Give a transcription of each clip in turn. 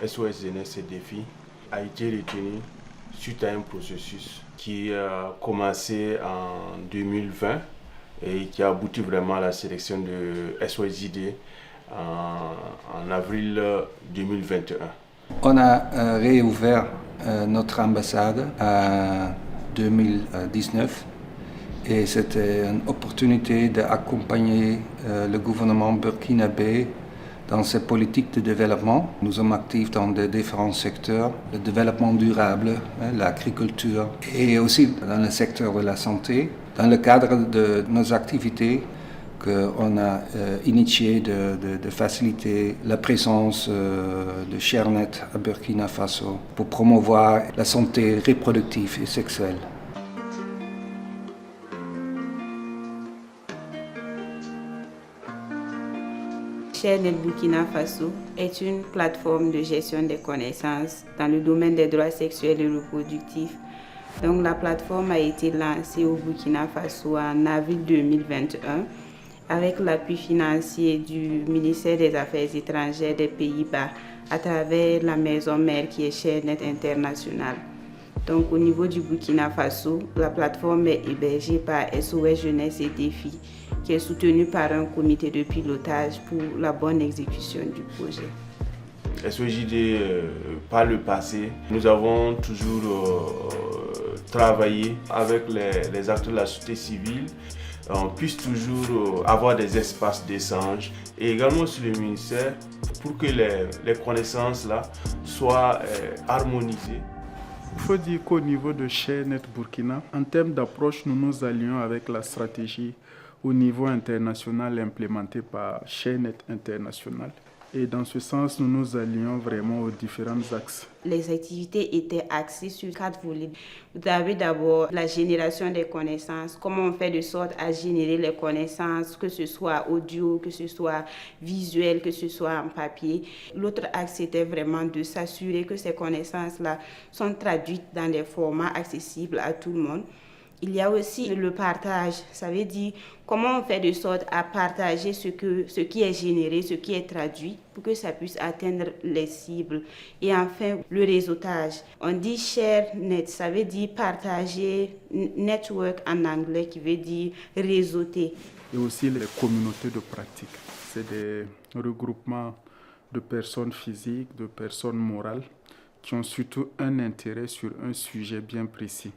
SOS Jeunesse et Défis a été retenu suite à un processus qui a commencé en 2020 et qui a abouti vraiment à la sélection de SOSJD en avril 2021. On a réouvert notre ambassade en 2019 et c'était une opportunité d'accompagner le gouvernement burkinabé dans ses politiques de développement. Nous sommes actifs dans de différents secteurs, le développement durable, l'agriculture et aussi dans le secteur de la santé. Dans le cadre de nos activités, qu'on a initié de faciliter la présence de ShareNet à Burkina Faso pour promouvoir la santé reproductive et sexuelle. ShareNet Burkina Faso est une plateforme de gestion des connaissances dans le domaine des droits sexuels et reproductifs. Donc, la plateforme a été lancée au Burkina Faso en avril 2021 avec l'appui financier du ministère des Affaires étrangères des Pays-Bas à travers la maison mère qui est ShareNet International. Donc, au niveau du Burkina Faso, la plateforme est hébergée par SOS Jeunesse et Défis, qui est soutenue par un comité de pilotage pour la bonne exécution du projet. SOSJD, par le passé, nous avons toujours travaillé avec les acteurs de la société civile. On puisse toujours avoir des espaces d'échange et également sur le ministère pour que les connaissances là soient harmonisées. Il faut dire qu'au niveau de ShareNet Burkina, en termes d'approche, nous nous allions avec la stratégie au niveau international implémentée par ShareNet International. Et dans ce sens, nous nous allions vraiment aux différents axes. Les activités étaient axées sur 4 volets. Vous avez d'abord la génération des connaissances, comment on fait de sorte à générer les connaissances, que ce soit audio, que ce soit visuel, que ce soit en papier. L'autre axe était vraiment de s'assurer que ces connaissances-là sont traduites dans des formats accessibles à tout le monde. Il y a aussi le partage, ça veut dire comment on fait de sorte à partager ce qui est généré, ce qui est traduit pour que ça puisse atteindre les cibles. Et enfin, le réseautage. On dit ShareNet, ça veut dire partager, network en anglais qui veut dire réseauter. Et aussi les communautés de pratique. C'est des regroupements de personnes physiques, de personnes morales qui ont surtout un intérêt sur un sujet bien précis.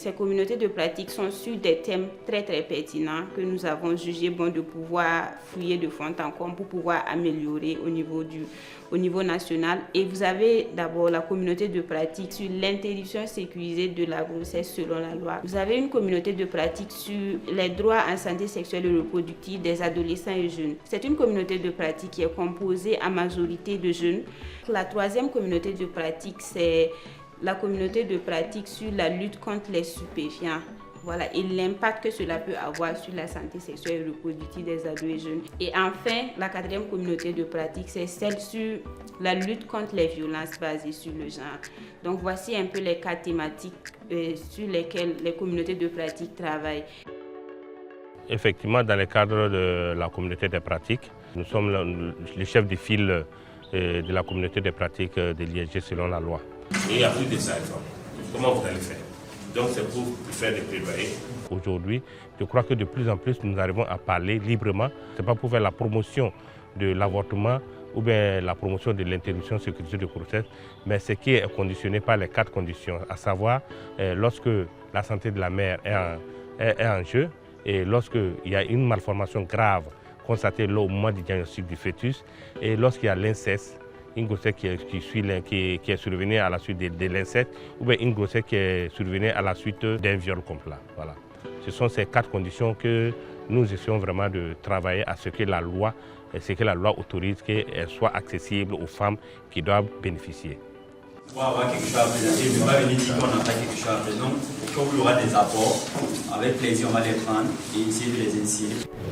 Ces communautés de pratique sont sur des thèmes très pertinents que nous avons jugé bon de pouvoir fouiller de fond en comble pour pouvoir améliorer au niveau national. Et vous avez d'abord la communauté de pratique sur l'interruption sécurisée de la grossesse selon la loi. Vous avez une communauté de pratique sur les droits en santé sexuelle et reproductive des adolescents et jeunes. C'est une communauté de pratique qui est composée en majorité de jeunes. La troisième communauté de pratique, c'est la communauté de pratique sur la lutte contre les stupéfiants. Voilà, et l'impact que cela peut avoir sur la santé sexuelle et reproductive des ados et jeunes. Et enfin, la quatrième communauté de pratique, c'est celle sur la lutte contre les violences basées sur le genre. Donc voici un peu les 4 thématiques sur lesquelles les communautés de pratique travaillent. Effectivement, dans le cadre de la communauté de pratique, nous sommes les chefs de file de la communauté de pratique de l'ISG selon la loi. Et en plus de ça, comment vous allez faire? Donc c'est pour faire des plaidoyers. Aujourd'hui, je crois que de plus en plus, nous arrivons à parler librement. Ce n'est pas pour faire la promotion de l'avortement ou bien la promotion de l'interruption sécurisée de grossesse, mais ce qui est conditionné par les 4 conditions, à savoir lorsque la santé de la mère est en jeu et lorsqu'il y a une malformation grave constatée au moment du diagnostic du fœtus et lorsqu'il y a l'inceste, une grossesse qui est survenue à la suite de l'inceste ou bien une grossesse qui est survenue à la suite d'un viol complet. Voilà. Ce sont ces 4 conditions que nous essayons vraiment de travailler à ce que la loi autorise qu'elle soit accessible aux femmes qui doivent bénéficier. Pour avoir quelque chose à présenter, je ne vais pas venir dire qu'on n'a pas quelque chose à présenter. Quand il y aura des apports, avec plaisir, on va les prendre et essayer de les initier.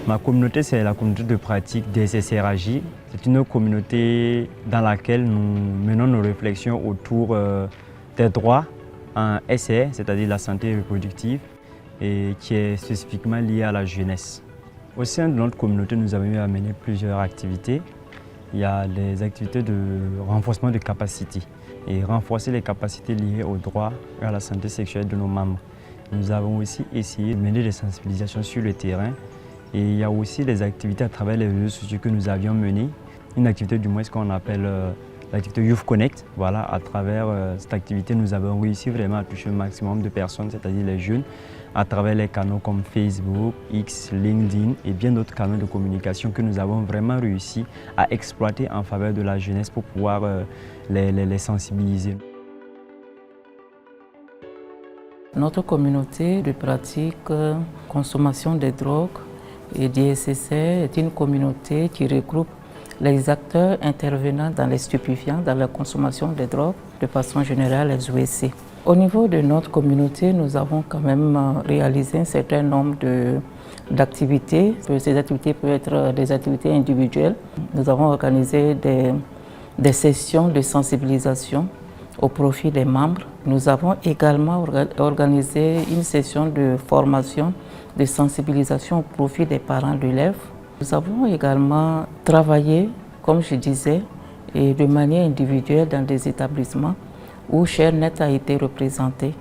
Ma communauté, c'est la communauté de pratique des SRAJ. C'est une communauté dans laquelle nous menons nos réflexions autour des droits en SR, c'est-à-dire la santé reproductive, et qui est spécifiquement liée à la jeunesse. Au sein de notre communauté, nous avons eu à mener plusieurs activités. Il y a les activités de renforcement de capacités et renforcer les capacités liées au droit et à la santé sexuelle de nos membres. Nous avons aussi essayé de mener des sensibilisations sur le terrain et il y a aussi des activités à travers les réseaux sociaux que nous avions menées. Une activité du moins qu'on appelle l'activité Youth Connect. Voilà, à travers cette activité, nous avons réussi vraiment à toucher un maximum de personnes, c'est-à-dire les jeunes, à travers les canaux comme Facebook, X, LinkedIn et bien d'autres canaux de communication que nous avons vraiment réussi à exploiter en faveur de la jeunesse pour pouvoir les sensibiliser. Notre communauté de pratique consommation de drogues et DSSR est une communauté qui regroupe les acteurs intervenant dans les stupéfiants, dans la consommation de drogues, de façon générale les OSC. Au niveau de notre communauté, nous avons quand même réalisé un certain nombre d'activités. Ces activités peuvent être des activités individuelles. Nous avons organisé des sessions de sensibilisation au profit des membres. Nous avons également organisé une session de formation, de sensibilisation au profit des parents d'élèves. Nous avons également travaillé, comme je disais, et de manière individuelle dans des établissements où ShareNet a été représenté.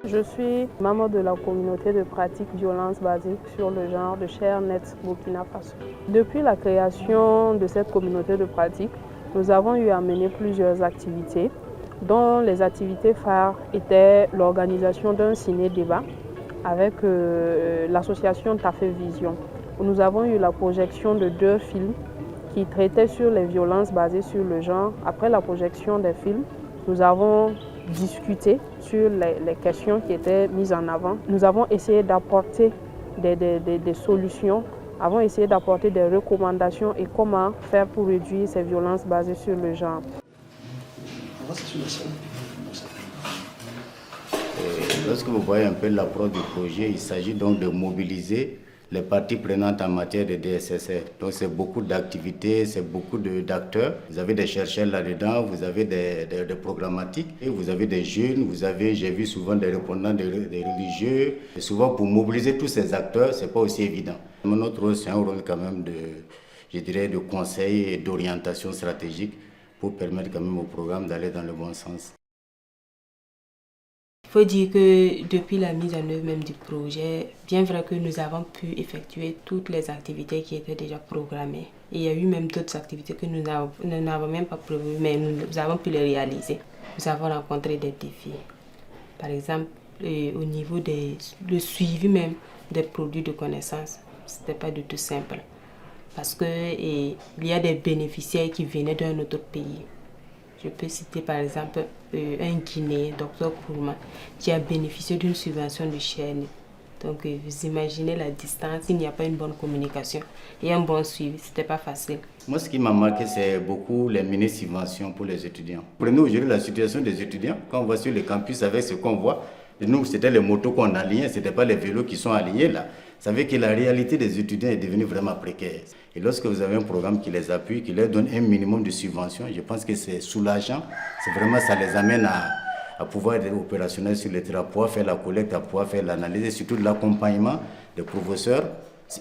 Je suis membre de la communauté de pratique violence basée sur le genre de ShareNet Burkina Faso. Depuis la création de cette communauté de pratique, nous avons eu à mener plusieurs activités, dont les activités phares étaient l'organisation d'un ciné-débat avec l'association Tafé Vision. Nous avons eu la projection de 2 films qui traitaient sur les violences basées sur le genre. Après la projection des films, nous avons discuté sur les questions qui étaient mises en avant. Nous avons essayé d'apporter des solutions, avons essayé d'apporter des recommandations et comment faire pour réduire ces violences basées sur le genre. Lorsque vous voyez un peu l'approche du projet, il s'agit donc de mobiliser les parties prenantes en matière de DSSR. Donc c'est beaucoup d'activités, c'est beaucoup d'acteurs. Vous avez des chercheurs là-dedans, vous avez des programmatiques, et vous avez des jeunes, j'ai vu souvent des répondants des religieux. Et souvent pour mobiliser tous ces acteurs, c'est pas aussi évident. Notre rôle, c'est un rôle quand même de conseil et d'orientation stratégique pour permettre quand même au programme d'aller dans le bon sens. Il faut dire que depuis la mise en œuvre même du projet, bien vrai que nous avons pu effectuer toutes les activités qui étaient déjà programmées. Et il y a eu même d'autres activités que nous n'avons même pas prévues, mais nous avons pu les réaliser. Nous avons rencontré des défis. Par exemple, au niveau du suivi même des produits de connaissance, ce n'était pas du tout simple. Parce qu'il y a des bénéficiaires qui venaient d'un autre pays. Je peux citer par exemple un Guinéen, Dr Kourma, qui a bénéficié d'une subvention de ShareNet. Donc vous imaginez la distance, il n'y a pas une bonne communication et un bon suivi, ce n'était pas facile. Moi, ce qui m'a marqué, c'est beaucoup les mini-subventions pour les étudiants. Prenez aujourd'hui la situation des étudiants. Quand on va sur le campus avec ce qu'on voit, nous, c'était les motos qu'on alignait, ce n'était pas les vélos qui sont alignés là. Vous savez que la réalité des étudiants est devenue vraiment précaire. Et lorsque vous avez un programme qui les appuie, qui leur donne un minimum de subventions, je pense que c'est soulageant. C'est vraiment, ça les amène à pouvoir être opérationnels sur le terrain, à pouvoir faire la collecte, à pouvoir faire l'analyse et surtout de l'accompagnement des professeurs.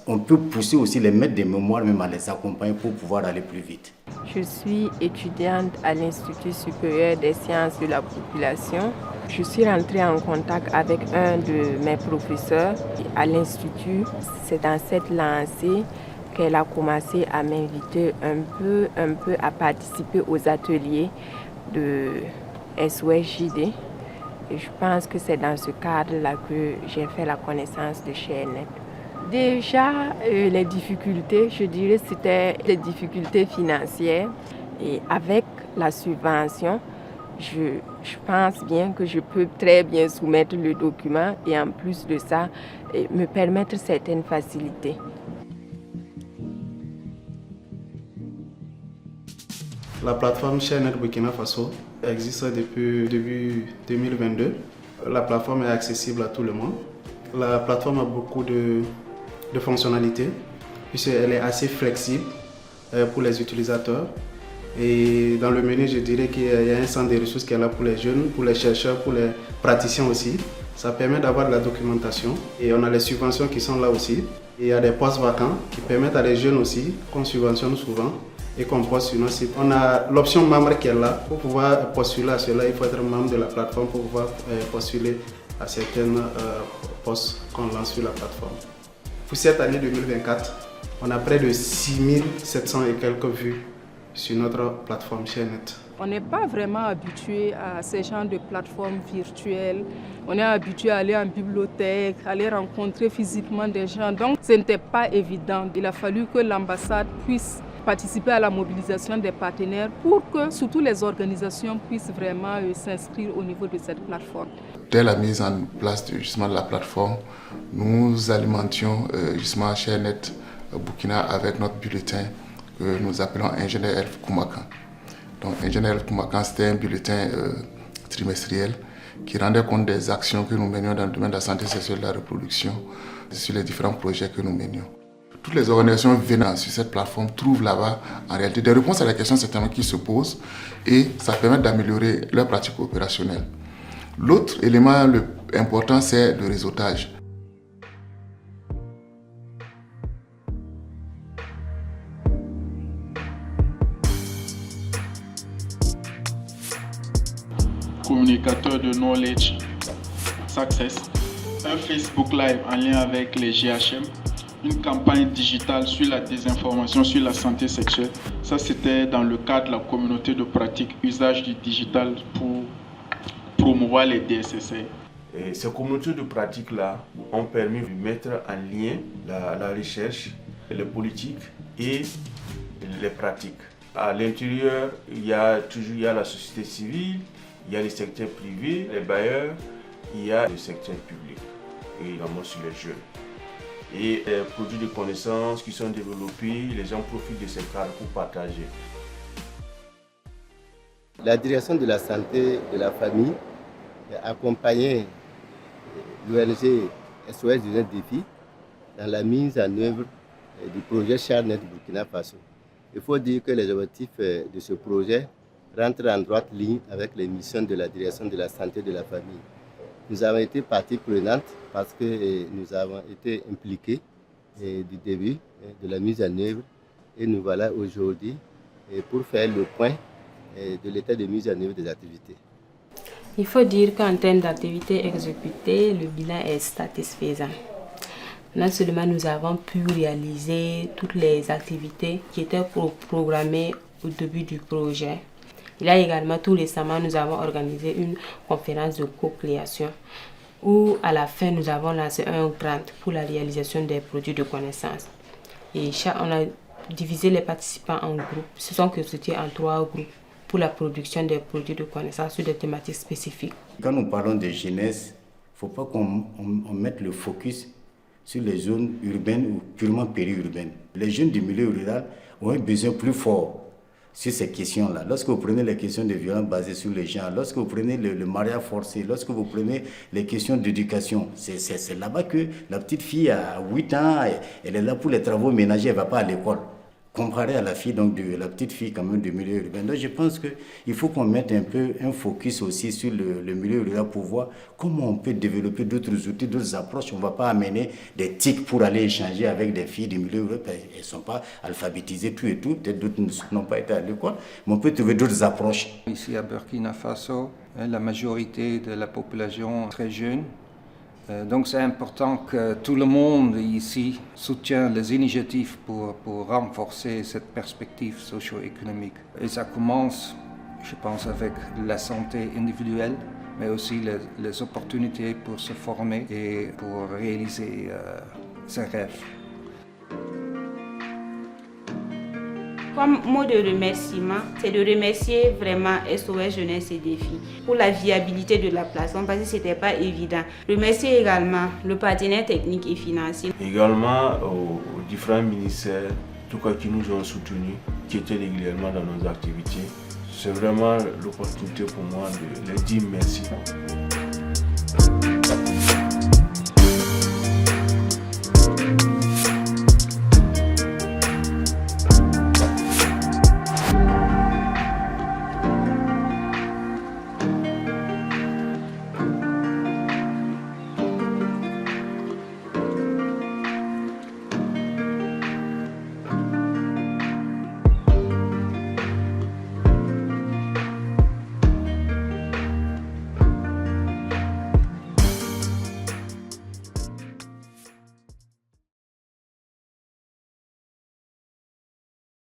On peut pousser aussi les maîtres de mémoire même à les accompagner pour pouvoir aller plus vite. Je suis étudiante à l'Institut supérieur des sciences de la population. Je suis rentrée en contact avec un de mes professeurs à l'Institut. C'est dans cette lancée qu'elle a commencé à m'inviter un peu à participer aux ateliers de SOS-JD. Et je pense que c'est dans ce cadre-là que j'ai fait la connaissance de ShareNet. Déjà, les difficultés, je dirais, c'était les difficultés financières. Et avec la subvention, je pense bien que je peux très bien soumettre le document et en plus de ça, me permettre certaines facilités. La plateforme ShareNet Burkina Faso existe depuis début 2022. La plateforme est accessible à tout le monde. La plateforme a beaucoup de fonctionnalités puisqu'elle est assez flexible pour les utilisateurs. Et dans le menu, je dirais qu'il y a un centre de ressources qui est là pour les jeunes, pour les chercheurs, pour les praticiens aussi. Ça permet d'avoir de la documentation et on a les subventions qui sont là aussi. Et il y a des postes vacants qui permettent à les jeunes aussi, qu'on subventionne souvent et qu'on poste sur nos sites. On a l'option membre qui est là. Pour pouvoir postuler à cela, il faut être membre de la plateforme pour pouvoir postuler à certains postes qu'on lance sur la plateforme. Pour cette année 2024, on a près de 6700 et quelques vues sur notre plateforme ShareNet. On n'est pas vraiment habitué à ces genres de plateformes virtuelles. On est habitué à aller en bibliothèque, aller rencontrer physiquement des gens. Donc ce n'était pas évident. Il a fallu que l'ambassade puisse participer à la mobilisation des partenaires pour que surtout les organisations puissent vraiment s'inscrire au niveau de cette plateforme. Dès la mise en place justement de la plateforme, nous alimentions justement ShareNet Burkina avec notre bulletin que nous appelons Ingénieur Elf Koumakan. Donc Ingénieur Elf Koumakan, c'était un bulletin trimestriel qui rendait compte des actions que nous menions dans le domaine de la santé sexuelle et de la reproduction sur les différents projets que nous menions. Toutes les organisations venant sur cette plateforme trouvent là-bas en réalité des réponses à la question certainement qui se posent et ça permet d'améliorer leur pratique opérationnelle. L'autre élément important, c'est le réseautage. Communicateur de Knowledge Success, un Facebook Live en lien avec les GHM, une campagne digitale sur la désinformation sur la santé sexuelle. Ça, c'était dans le cadre de la communauté de pratique usage du digital pour promouvoir les DSSA. Et ces communautés de pratique-là ont permis de mettre en lien la recherche, les politiques et les pratiques. À l'intérieur, il y a la société civile, il y a le secteur privé, les bailleurs, il y a le secteur public, et également sur les jeunes. Et les produits de connaissances qui sont développés, les gens profitent de ces cadres pour partager. La direction de la santé de la famille a accompagné l'ONG SOS Jeunesse Défi dans la mise en œuvre du projet ShareNet Burkina Faso. Il faut dire que les objectifs de ce projet rentrent en droite ligne avec les missions de la direction de la santé de la famille. Nous avons été partie prenante parce que nous avons été impliqués du début de la mise en œuvre et nous voilà aujourd'hui pour faire le point de l'état de mise en œuvre des activités. Il faut dire qu'en termes d'activités exécutées, le bilan est satisfaisant. Non seulement nous avons pu réaliser toutes les activités qui étaient programmées au début du projet. Il y a également, tout récemment, nous avons organisé une conférence de co-création où, à la fin, nous avons lancé un grant pour la réalisation des produits de connaissances. Et on a divisé les participants en groupes. Ce sont constitués en 3 groupes pour la production des produits de connaissances sur des thématiques spécifiques. Quand nous parlons de jeunesse, il ne faut pas qu'on mette le focus sur les zones urbaines ou purement périurbaines. Les jeunes du milieu rural ont un besoin plus fort sur ces questions-là. Lorsque vous prenez les questions de violence basées sur les gens, lorsque vous prenez le mariage forcé, lorsque vous prenez les questions d'éducation, c'est là-bas que la petite fille à 8 ans, elle est là pour les travaux ménagers, elle ne va pas à l'école. Comparé à la fille, donc de la petite fille quand même du milieu urbain. Donc je pense qu'il faut qu'on mette un peu un focus aussi sur le milieu rural pour voir comment on peut développer d'autres outils, d'autres approches. On ne va pas amener des TIC pour aller échanger avec des filles du milieu rural. Elles ne sont pas alphabétisées tout et tout. Peut-être d'autres n'ont pas été à l'école. Mais on peut trouver d'autres approches. Ici à Burkina Faso, la majorité de la population est très jeune. Donc c'est important que tout le monde ici soutienne les initiatives pour renforcer cette perspective socio-économique. Et ça commence, je pense, avec la santé individuelle, mais aussi les opportunités pour se former et pour réaliser ses rêves. Comme mot de remerciement, c'est de remercier vraiment SOS Jeunesse et Défi pour la viabilité de la plateforme parce que ce n'était pas évident. Remercier également le partenaire technique et financier. Également aux différents ministères, tout cas qui nous ont soutenus, qui étaient régulièrement dans nos activités. C'est vraiment l'opportunité pour moi de leur dire merci.